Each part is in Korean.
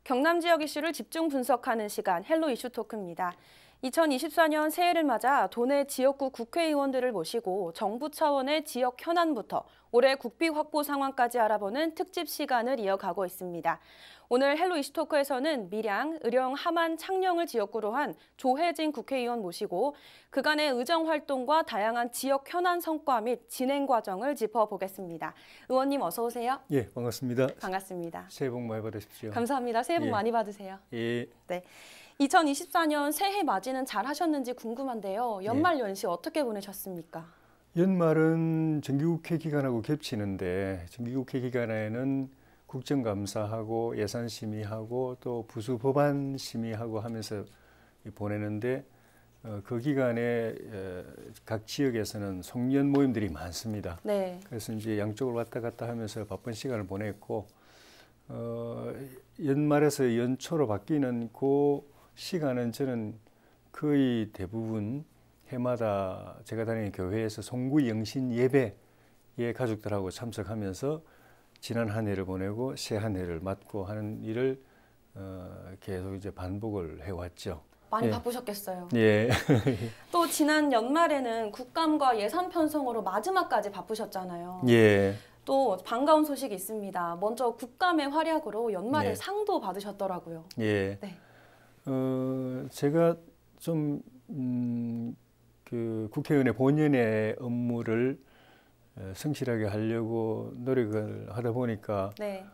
경남 지역 이슈를 집중 분석하는 시간 헬로 이슈 토크입니다. 2024년 새해를 맞아 도내 지역구 국회의원들을 모시고 정부 차원의 지역 현안부터 올해 국비 확보 상황까지 알아보는 특집 시간을 이어가고 있습니다. 오늘 헬로 이슈 토크에서는 밀양, 의령, 함안, 창녕을 지역구로 한 조혜진 국회의원 모시고 그간의 의정 활동과 다양한 지역 현안 성과 및 진행 과정을 짚어보겠습니다. 의원님 어서 오세요. 예, 반갑습니다. 반갑습니다. 새해 복 많이 받으십시오. 감사합니다. 새해 복 많이 받으세요. 예. 네. 2024년 새해 맞이는 잘 하셨는지 궁금한데요. 연말 연시 어떻게 보내셨습니까? 연말은 정기국회 기간하고 겹치는데 정기국회 기간에는 국정감사하고 예산심의하고 또 부수 법안 심의하고 하면서 보내는데 그 기간에 각 지역에서는 송년 모임들이 많습니다. 네. 그래서 이제 양쪽을 왔다 갔다 하면서 바쁜 시간을 보냈고 연말에서 연초로 바뀌는 그 시간은 저는 거의 대부분 해마다 제가 다니는 교회에서 송구 영신 예배에 가족들하고 참석하면서 지난 한 해를 보내고 새 한 해를 맞고 하는 일을 계속 이제 반복을 해왔죠. 많이 바쁘셨겠어요. 예. 또 지난 연말에는 국감과 예산 편성으로 마지막까지 바쁘셨잖아요. 예. 또 반가운 소식이 있습니다. 먼저 국감의 활약으로 연말에 네. 상도 받으셨더라고요. 예. 네. 제가 좀 그 국회의원의 본연의 업무를 성실하게 하려고 노력을 하다 보니까 네.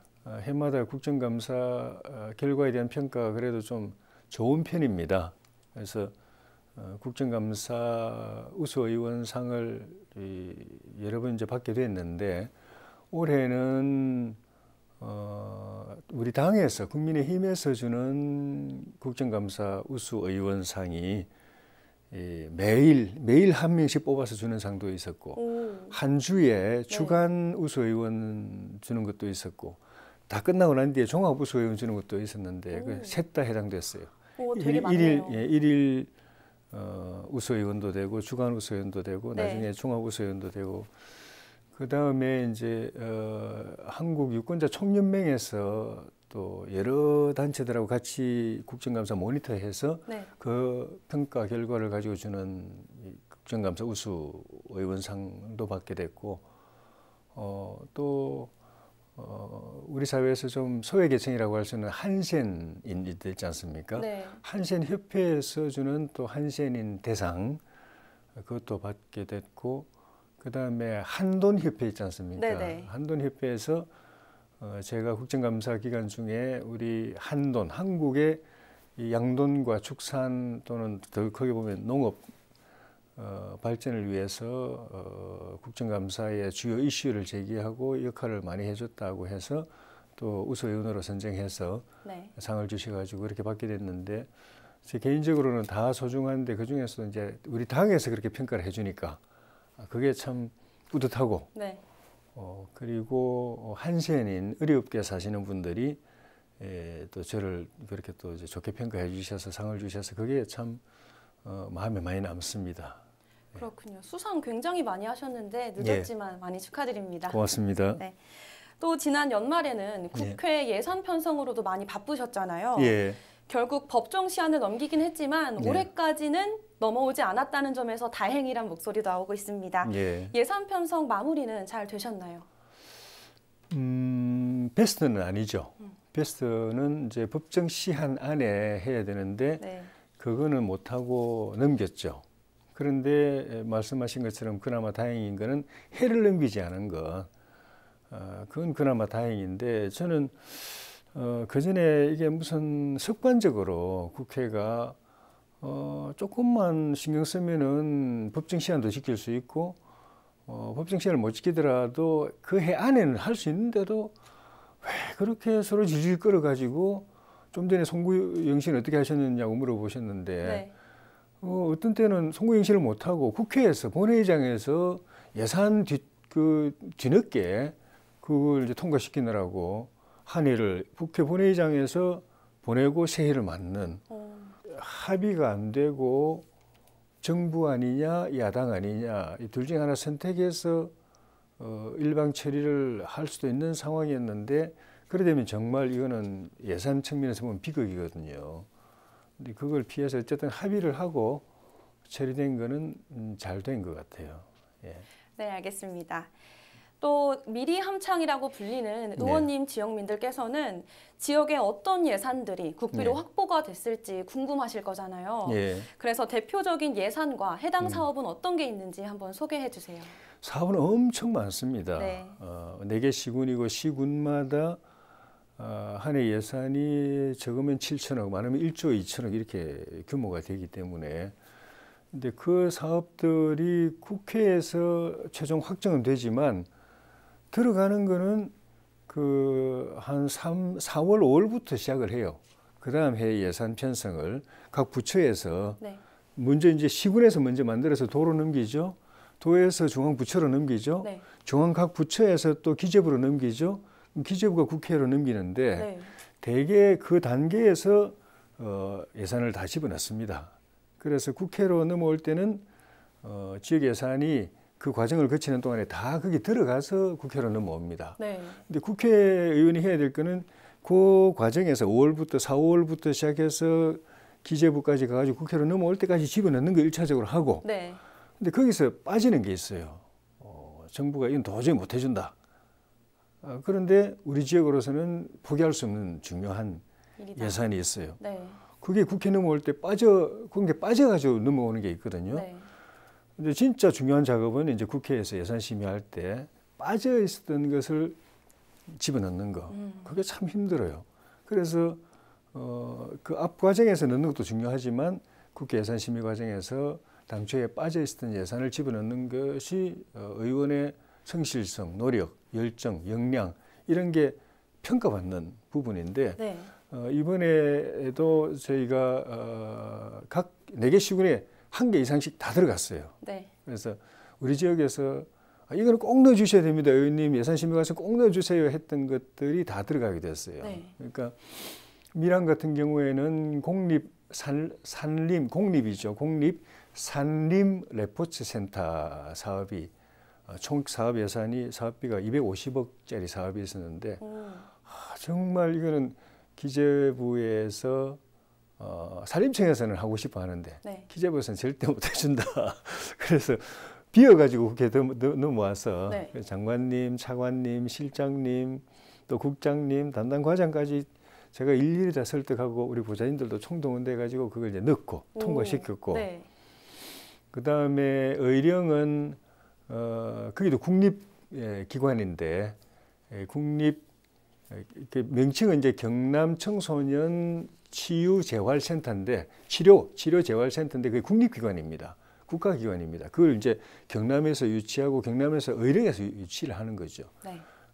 해마다 국정감사 결과에 대한 평가가 그래도 좀 좋은 편입니다. 그래서 국정감사 우수의원상을 여러 번 이제 받게 됐는데 올해는 우리 당에서 국민의힘에서 주는 국정감사 우수의원상이 매일 한 명씩 뽑아서 주는 상도 있었고 한 주에 주간 우수의원 주는 것도 있었고 다 끝나고 난 뒤에 종합 우수의원 주는 것도 있었는데 셋 다 해당됐어요. 되게 많네요. 일일 우수의원도 되고 주간 우수의원도 되고 네. 나중에 종합 우수의원도 되고 그 다음에 이제 한국 유권자 총연맹에서 또 여러 단체들하고 같이 국정감사 모니터해서 네. 그 평가 결과를 가지고 주는 국정감사 우수 의원상도 받게 됐고 또 우리 사회에서 좀 소외계층이라고 할 수 있는 한센인들 있지 않습니까? 네. 한센 협회에서 주는 또 한센인 대상 그것도 받게 됐고 그 다음에 한돈협회 있지 않습니까? 네네. 한돈협회에서 제가 국정감사 기간 중에 우리 한돈, 한국의 이 양돈과 축산 또는 더 크게 보면 농업 발전을 위해서 국정감사의 주요 이슈를 제기하고 역할을 많이 해줬다고 해서 또 우수의원으로 선정해서 네. 상을 주셔가지고 그렇게 받게 됐는데 제 개인적으로는 다 소중한데 그 중에서 이제 우리 당에서 그렇게 평가를 해주니까 그게 참 뿌듯하고 네. 그리고 한센인 의료업계 사시는 분들이 또 저를 그렇게 또 이제 좋게 평가해 주셔서 상을 주셔서 그게 참 마음에 많이 남습니다. 그렇군요. 수상 굉장히 많이 하셨는데 늦었지만 많이 축하드립니다. 고맙습니다. 네. 또 지난 연말에는 국회 예산 편성으로도 많이 바쁘셨잖아요. 예. 결국 법정 시한을 넘기긴 했지만 올해까지는 넘어오지 않았다는 점에서 다행이란 목소리도 나오고 있습니다. 예산 편성 마무리는 잘 되셨나요? 베스트는 아니죠. 베스트는 이제 법정 시한 안에 해야 되는데 그거는 못하고 넘겼죠. 그런데 말씀하신 것처럼 그나마 다행인 거는 해를 넘기지 않은 것. 그건 그나마 다행인데 저는 그전에 이게 무슨 습관적으로 국회가 조금만 신경 쓰면은 법정 시한도 지킬 수 있고 법정 시한을 못 지키더라도 그 해 안에는 할 수 있는데도 왜 그렇게 서로 질질 끌어가지고 좀 전에 송구 영신 어떻게 하셨느냐고 물어보셨는데 어떤 때는 송구 영신을 못하고 국회에서 본회의장에서 예산 뒤늦게 그걸 이제 통과시키느라고 한 해를 국회 본회의장에서 보내고 새해를 맞는 합의가 안 되고 정부 아니냐 야당 아니냐 이 둘 중에 하나 선택해서 일방 처리를 할 수도 있는 상황이었는데 그러려면 정말 이거는 예산 측면에서 보면 비극이거든요. 근데 그걸 피해서 어쨌든 합의를 하고 처리된 거는 잘 된 것 같아요. 예. 네, 알겠습니다. 또 미리 함창이라고 불리는 의원님 지역민들께서는 지역에 어떤 예산들이 국비로 확보가 됐을지 궁금하실 거잖아요. 그래서 대표적인 예산과 해당 사업은 어떤 게 있는지 한번 소개해 주세요. 사업은 엄청 많습니다. 4개 시군이고 시군마다 한 해 예산이 적으면 7천억, 많으면 1조 2천억 이렇게 규모가 되기 때문에 근데 그 사업들이 국회에서 최종 확정은 되지만 들어가는 거는 그 한 4월, 5월부터 시작을 해요. 그 다음 해 예산 편성을 각 부처에서 먼저 이제 시군에서 먼저 만들어서 도로 넘기죠. 도에서 중앙부처로 넘기죠. 중앙 각 부처에서 또 기재부로 넘기죠. 기재부가 국회로 넘기는데 대개 그 단계에서 예산을 다 집어넣습니다. 그래서 국회로 넘어올 때는 지역 예산이 그 과정을 거치는 동안에 다 거기 들어가서 국회로 넘어옵니다. 근데 국회의원이 해야 될 거는 그 과정에서 5월부터 4, 5월부터 시작해서 기재부까지 가가지고 국회로 넘어올 때까지 집어넣는 거 1차적으로 하고 근데 거기서 빠지는 게 있어요. 정부가 이건 도저히 못 해준다. 그런데 우리 지역으로서는 포기할 수 없는 중요한 예산이 있어요. 그게 국회 넘어올 때 그런 게 빠져가지고 넘어오는 게 있거든요. 근데 진짜 중요한 작업은 이제 국회에서 예산 심의할 때 빠져 있었던 것을 집어넣는 거. 그게 참 힘들어요. 그래서 그 앞 과정에서 넣는 것도 중요하지만 국회 예산 심의 과정에서 당초에 빠져 있었던 예산을 집어넣는 것이 의원의 성실성, 노력, 열정, 역량 이런 게 평가받는 부분인데 이번에도 저희가 각 4개 시군에 1개 이상씩 다 들어갔어요. 그래서 우리 지역에서 이거는 꼭 넣어주셔야 됩니다. 의원님 예산심의 가서 꼭 넣어주세요 했던 것들이 다 들어가게 됐어요. 그러니까 밀양 같은 경우에는 공립 산림 레포츠 센터 사업이 총 사업 예산이 사업비가 250억짜리 사업이 있었는데 정말 이거는 기재부에서 산림청에서는 하고 싶어 하는데 기재부에서는 절대 못 해준다. 그래서 비어가지고 국회에 넘어와서 장관님, 차관님, 실장님, 또 국장님, 담당 과장까지 제가 일일이 다 설득하고 우리 부자님들도 총동원돼가지고 그걸 이제 넣고 통과시켰고 그 다음에 의령은 거기도 국립기관인데 명칭은 이제 경남 청소년 치유재활센터인데 치료재활센터인데 그게 국립기관입니다. 국가기관입니다. 그걸 이제 경남에서 유치하고 경남에서 의령에서 유치를 하는 거죠.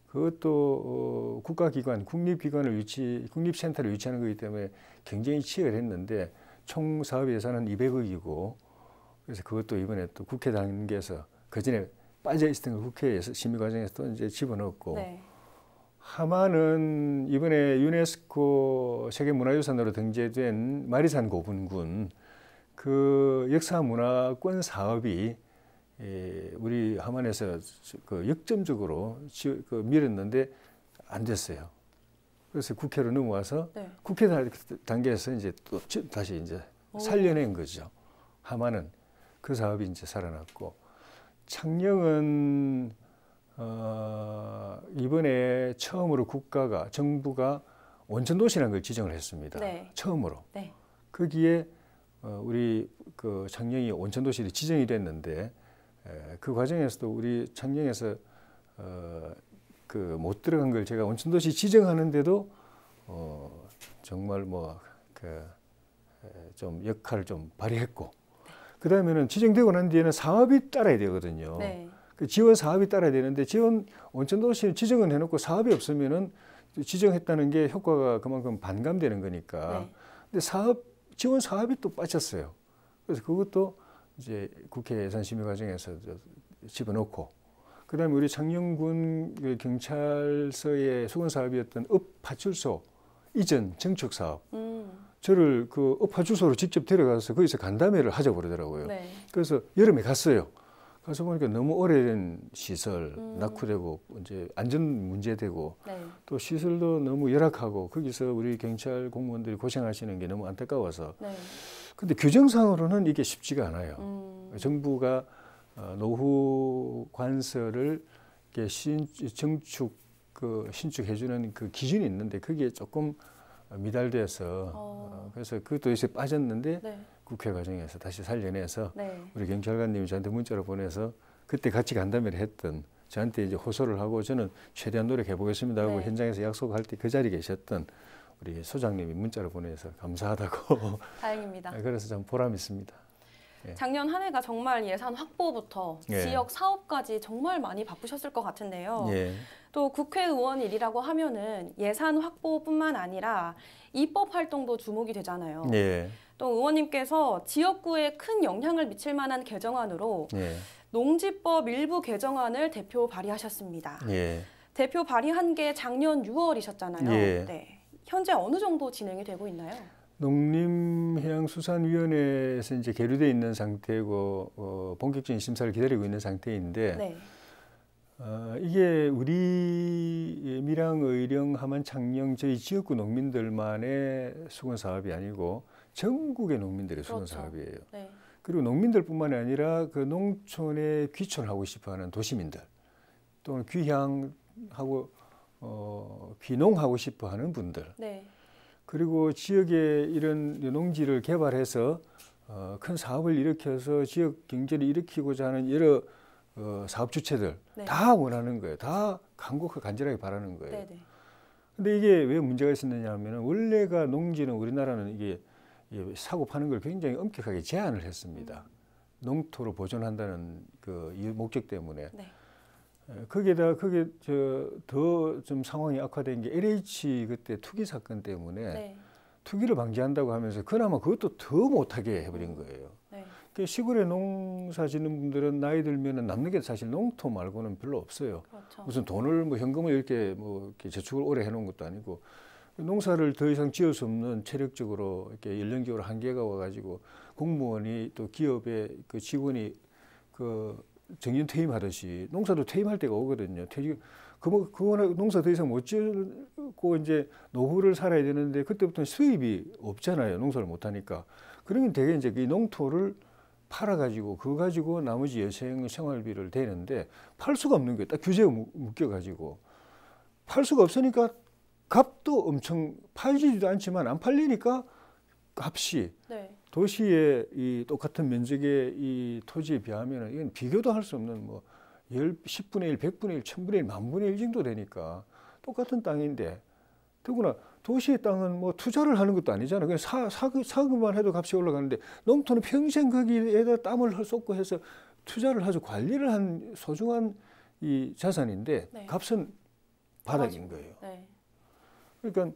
그것도 국가기관, 국립센터를 유치하는 거기 때문에 굉장히 치열했는데 총 사업 예산은 200억이고 그래서 그것도 이번에 또 국회 단계에서 그전에 빠져 있었던 걸 국회에서 심의 과정에서 또 이제 집어넣었고 하마는 이번에 유네스코 세계문화유산으로 등재된 마리산 고분군 그 역사문화권 사업이 우리 하만에서 그 역점적으로 밀었는데 안 됐어요. 그래서 국회로 넘어와서 국회 단계에서 이제 또 다시 이제 살려낸 거죠. 하만은 그 사업이 이제 살아났고 창녕은 이번에 처음으로 정부가 온천도시라는 걸 지정을 했습니다. 처음으로. 거기에 우리 그 창녕이 온천도시로 지정이 됐는데 그 과정에서도 우리 창녕에서 그 못 들어간 걸 제가 온천도시 지정하는데도 정말 좀 역할을 좀 발휘했고 그 다음에는 지정되고 난 뒤에는 사업이 따라야 되거든요. 그 지원 사업이 따라야 되는데 온천도시 지정은 해놓고 사업이 없으면은 지정했다는 게 효과가 그만큼 반감되는 거니까. 근데 지원 사업이 또 빠졌어요. 그래서 그것도 이제 국회 예산심의 과정에서 집어넣고, 그 다음에 우리 창녕군 경찰서의 수건 사업이었던 읍파출소 이전 정축 사업. 저를 그 읍파출소로 직접 데려가서 거기서 간담회를 하자고 그러더라고요. 그래서 여름에 갔어요. 가서 보니까 너무 오래된 시설, 낙후되고 이제 안전 문제되고 네. 또 시설도 너무 열악하고 거기서 우리 경찰 공무원들이 고생하시는 게 너무 안타까워서. 네. 근데 규정상으로는 이게 쉽지가 않아요. 정부가 노후 관설을 이렇게 신축해주는 그 기준이 있는데 그게 조금 미달돼서 그래서 그것도 이제 빠졌는데 네. 국회 과정에서 다시 살려내서 네. 우리 경찰관님이 저한테 문자로 보내서 그때 같이 간담회를 했던 저한테 이제 호소를 하고 저는 최대한 노력해 보겠습니다 하고 네. 현장에서 약속할 때 그 자리에 계셨던 우리 소장님이 문자로 보내서 감사하다고. 다행입니다. 그래서 참 보람 있습니다. 작년 한 해가 정말 예산 확보부터 예. 지역 사업까지 정말 많이 바쁘셨을 것 같은데요. 예. 또 국회의원 일이라고 하면은 예산 확보뿐만 아니라 입법 활동도 주목이 되잖아요. 예. 또 의원님께서 지역구에 큰 영향을 미칠 만한 개정안으로 예. 농지법 일부 개정안을 대표 발의하셨습니다. 예. 대표 발의한 게 작년 6월이셨잖아요. 예. 네. 현재 어느 정도 진행이 되고 있나요? 농림해양수산위원회에서 이제 계류돼 있는 상태고 본격적인 심사를 기다리고 있는 상태인데 네. 이게 우리 밀양, 의령, 함안, 창녕 저희 지역구 농민들만의 수건 사업이 아니고 전국의 농민들의 수건 그렇죠. 사업이에요. 네. 그리고 농민들뿐만이 아니라 그 농촌에 귀촌하고 싶어하는 도시민들 또는 귀향하고 귀농하고 싶어하는 분들. 네. 그리고 지역에 이런 농지를 개발해서 큰 사업을 일으켜서 지역 경제를 일으키고자 하는 여러 사업 주체들 네. 다 원하는 거예요. 다 간곡하게 간절하게 바라는 거예요. 네. 네. 근데 이게 왜 문제가 있었느냐 하면 원래가 농지는 우리나라는 이게 사고 파는 걸 굉장히 엄격하게 제한을 했습니다. 농토로 보존한다는 그 목적 때문에. 네. 거기에다 그게 더 좀 상황이 악화된 게 LH 그때 투기 사건 때문에 네. 투기를 방지한다고 하면서 그나마 그것도 더 못하게 해버린 거예요. 네. 그 시골에 농사 짓는 분들은 나이 들면은 남는 게 사실 농토 말고는 별로 없어요. 그렇죠. 무슨 돈을 뭐 현금을 이렇게 이렇게 저축을 오래 해놓은 것도 아니고 농사를 더 이상 지을 수 없는 체력적으로 이렇게 연령적으로 한계가 와가지고 공무원이 또 기업의 그 직원이 그 정년 퇴임하듯이 농사도 퇴임할 때가 오거든요. 그거는 농사 더 이상 못 짓고 이제 노후를 살아야 되는데 그때부터는 수입이 없잖아요. 농사를 못 하니까. 그러면 되게 이제 그 농토를 팔아가지고 그거 가지고 나머지 여생 생활비를 대는데 팔 수가 없는 거예요. 딱 규제가 묶여가지고 팔 수가 없으니까 값도 엄청 팔지도 않지만 안 팔리니까 값이 네. 도시의 이 똑같은 면적의 이 토지에 비하면 이건 비교도 할 수 없는 뭐 10분의 1, 100분의 1, 1000분의 1, 만분의 1 정도 되니까 똑같은 땅인데 더구나 도시의 땅은 뭐 투자를 하는 것도 아니잖아요. 그냥 사고만 해도 값이 올라가는데 농토는 평생 거기에다 땀을 쏟고 해서 투자를 하죠. 관리를 한 소중한 이 자산인데 네. 값은 바닥인 거예요. 네. 그러니까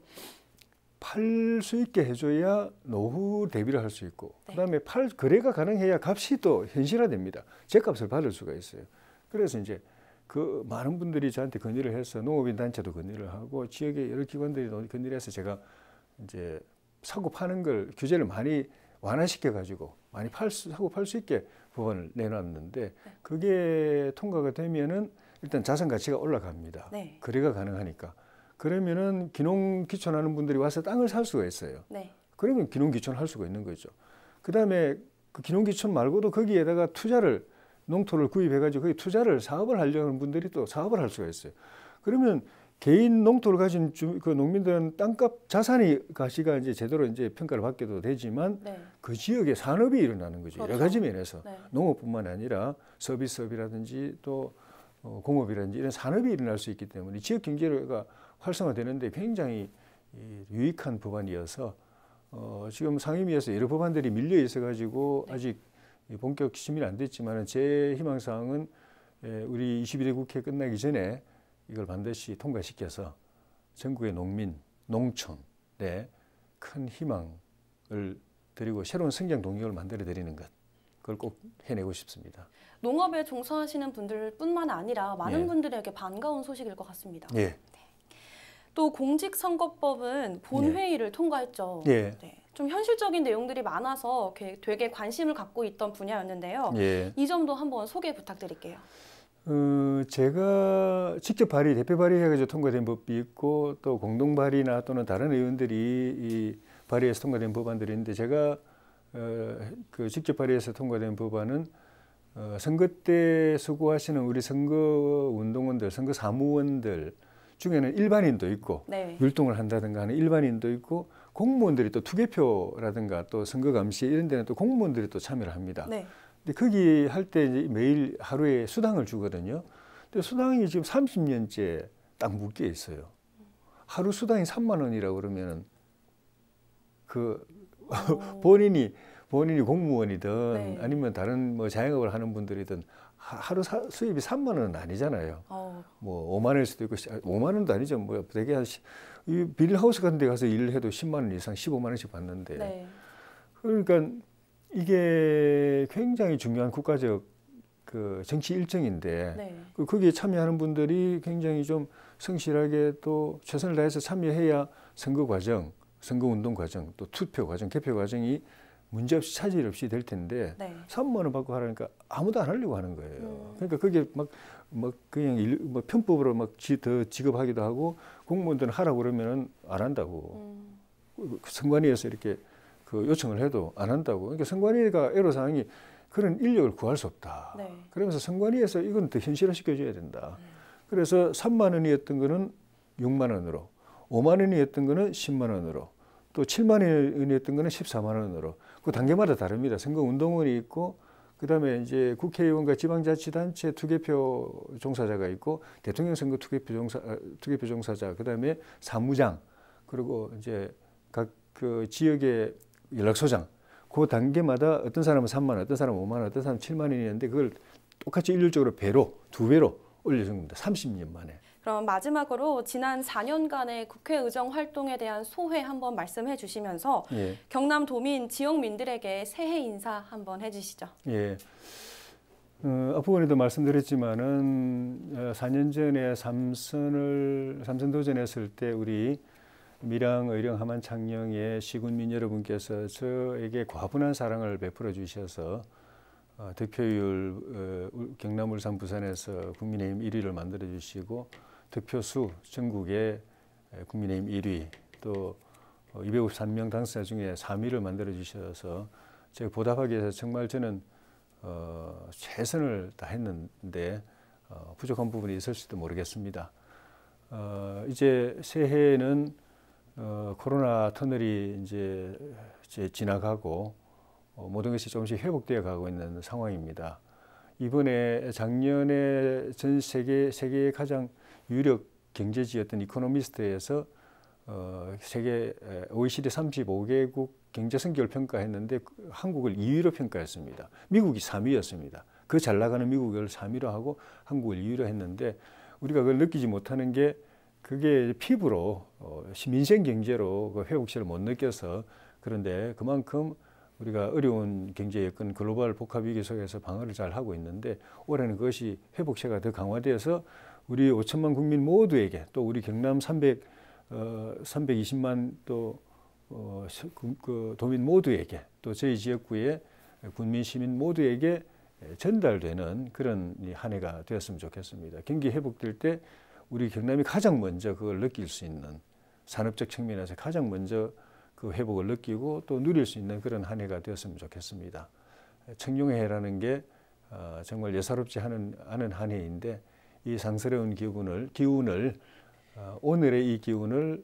팔 수 있게 해줘야 노후 대비를 할 수 있고 네. 그다음에 거래가 가능해야 값이 또 현실화됩니다. 제값을 받을 수가 있어요. 그래서 이제 그 많은 분들이 저한테 건의를 해서 농업인 단체도 건의를 하고 지역의 여러 기관들이 건의를 해서 제가 이제 사고 파는 걸 규제를 많이 완화시켜 가지고 많이 사고 팔 수 있게 법안을 내놨는데 그게 통과가 되면은 일단 자산 가치가 올라갑니다. 네. 거래가 가능하니까. 그러면은 귀농 귀촌하는 분들이 와서 땅을 살 수가 있어요. 네. 그러면 귀농 귀촌 할 수가 있는 거죠. 그다음에 그 귀농 귀촌 말고도 거기에다가 투자를 농토를 구입해가지고 거기 투자를 사업을 하려는 분들이 또 사업을 할 수가 있어요. 그러면 개인 농토를 가진 그 농민들은 땅값 자산이 가치가 이제 제대로 이제 평가를 받게도 되지만 네. 그 지역에 산업이 일어나는 거죠. 그렇죠. 여러 가지 면에서 네. 농업뿐만 아니라 서비스업이라든지 또 공업이라든지 이런 산업이 일어날 수 있기 때문에 지역 경제가 활성화되는데 굉장히 유익한 법안이어서 지금 상임위에서 여러 법안들이 밀려 있어가지고 네. 아직 본격 심의는 안 됐지만 제 희망사항은 우리 21대 국회 끝나기 전에 이걸 반드시 통과시켜서 전국의 농민, 농촌에 큰 희망을 드리고 새로운 성장 동력을 만들어 드리는 것 그걸 꼭 해내고 싶습니다. 농업에 종사하시는 분들뿐만 아니라 많은 예. 분들에게 반가운 소식일 것 같습니다. 예. 또 공직선거법은 본회의를 통과했죠. 예. 네. 좀 현실적인 내용들이 많아서 되게 관심을 갖고 있던 분야였는데요. 예. 이 점도 한번 소개 부탁드릴게요. 제가 직접 대표 발의해가지고 통과된 법이 있고 또 공동 발의나 또는 다른 의원들이 이 발의해서 통과된 법안들이 있는데 제가 그 직접 발의해서 통과된 법안은 선거 때 수고하시는 우리 선거운동원들, 선거 사무원들 중에는 일반인도 있고 네. 율동을 한다든가 하는 일반인도 있고 공무원들이 또 투개표라든가 또 선거감시 이런 데는 또 공무원들이 또 참여를 합니다. 네. 근데 거기 할 때 매일 하루에 수당을 주거든요. 근데 수당이 지금 30년째 딱 묶여 있어요. 하루 수당이 3만 원이라고 그러면 본인이 공무원이든 네. 아니면 다른 뭐 자영업을 하는 분들이든 하루 수입이 3만 원은 아니잖아요. 뭐 5만 원일 수도 있고 5만 원도 아니죠. 뭐 되게 이 비닐하우스 같은 데 가서 일을 해도 10만 원 이상 15만 원씩 받는데 네. 그러니까 이게 굉장히 중요한 국가적 그 정치 일정인데 네. 거기에 참여하는 분들이 굉장히 좀 성실하게 또 최선을 다해서 참여해야 선거 과정, 선거 운동 과정, 또 투표 과정, 개표 과정이 문제없이 차질 없이 될 텐데 네. 3만 원 받고 하라니까 아무도 안 하려고 하는 거예요. 그러니까 그게 막 그냥 편법으로 더 지급하기도 하고 공무원들은 하라고 그러면은 안 한다고. 선관위에서 이렇게 그 요청을 해도 안 한다고. 그러니까 선관위가 애로사항이 그런 인력을 구할 수 없다. 네. 그러면서 선관위에서 이건 더 현실화시켜줘야 된다. 그래서 3만 원이었던 거는 6만 원으로, 5만 원이었던 거는 10만 원으로, 또 7만 원이었던 거는 14만 원으로. 그 단계마다 다릅니다. 선거운동원이 있고, 그다음에 이제 국회의원과 지방자치단체 투개표 종사자가 있고, 대통령 선거 투개표 종사자, 그다음에 사무장, 그리고 이제 각 그 지역의 연락소장. 그 단계마다 어떤 사람은 3만 원, 어떤 사람은 5만 원, 어떤 사람은 7만 원이었는데 그걸 똑같이 일률적으로 2배로 올려준 겁니다. 30년 만에. 그럼 마지막으로 지난 4년간의 국회 의정 활동에 대한 소회 한번 말씀해 주시면서 예. 경남도민 지역민들에게 새해 인사 한번 해주시죠. 예. 앞부분에도 말씀드렸지만은 4년 전에 삼선 도전했을 때 우리 밀양, 의령, 함안, 창녕의 시군민 여러분께서 저에게 과분한 사랑을 베풀어 주셔서 득표율 경남, 울산, 부산에서 국민의힘 1위를 만들어 주시고 득표수 전국의 국민의힘 1위 또 253명 당선자 중에 3위를 만들어 주셔서 제가 보답하기 위해서 정말 저는 최선을 다했는데 부족한 부분이 있을 수도 모르겠습니다. 이제 새해에는 코로나 터널이 이제 지나가고 모든 것이 조금씩 회복되어 가고 있는 상황입니다. 이번에 작년에 전 세계의 가장 유력 경제지였던 이코노미스트에서 세계 OECD 35개국 경제 성격을 평가했는데 한국을 2위로 평가했습니다. 미국이 3위였습니다. 그 잘 나가는 미국을 3위로 하고 한국을 2위로 했는데 우리가 그걸 느끼지 못하는 게 그게 피부로 민생 경제로 그 회복세를 못 느껴서 그런데 그만큼 우리가 어려운 경제 여건 글로벌 복합 위기 속에서 방어를 잘 하고 있는데 올해는 그것이 회복세가 더 강화되어서 우리 5천만 국민 모두에게 또 우리 경남 320만 또 그 도민 모두에게 또 저희 지역구의 군민 시민 모두에게 전달되는 그런 한 해가 되었으면 좋겠습니다. 경기 회복될 때 우리 경남이 가장 먼저 그걸 느낄 수 있는 산업적 측면에서 가장 먼저 그 회복을 느끼고 또 누릴 수 있는 그런 한 해가 되었으면 좋겠습니다. 청룡해라는 게 정말 예사롭지 않은 한 해인데 이 상스러운 기운을 오늘의 이 기운을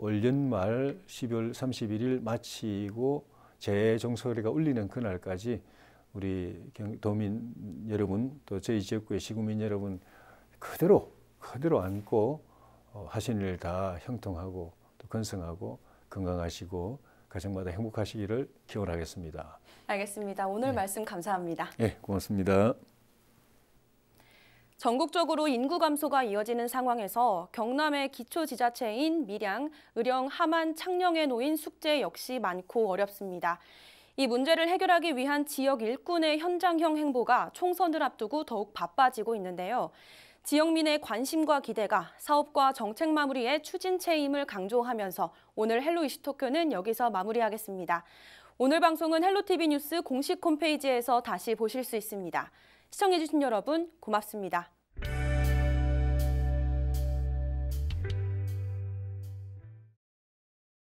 올 연말 12월 31일 마치고 재종소리가 울리는 그날까지 우리 도민 여러분 또 저희 지역구의 시구민 여러분 그대로 안고 하시는 일 다 형통하고 또 건승하고 건강하시고 가정마다 행복하시기를 기원하겠습니다. 알겠습니다. 오늘 말씀 감사합니다. 네, 고맙습니다. 전국적으로 인구 감소가 이어지는 상황에서 경남의 기초지자체인 밀양, 의령, 함안, 창녕에 놓인 숙제 역시 많고 어렵습니다. 이 문제를 해결하기 위한 지역 일꾼의 현장형 행보가 총선을 앞두고 더욱 바빠지고 있는데요. 지역민의 관심과 기대가 사업과 정책 마무리의 추진체임을 강조하면서 오늘 헬로 이슈 토크는 여기서 마무리하겠습니다. 오늘 방송은 헬로티비 뉴스 공식 홈페이지에서 다시 보실 수 있습니다. 시청해주신 여러분 고맙습니다.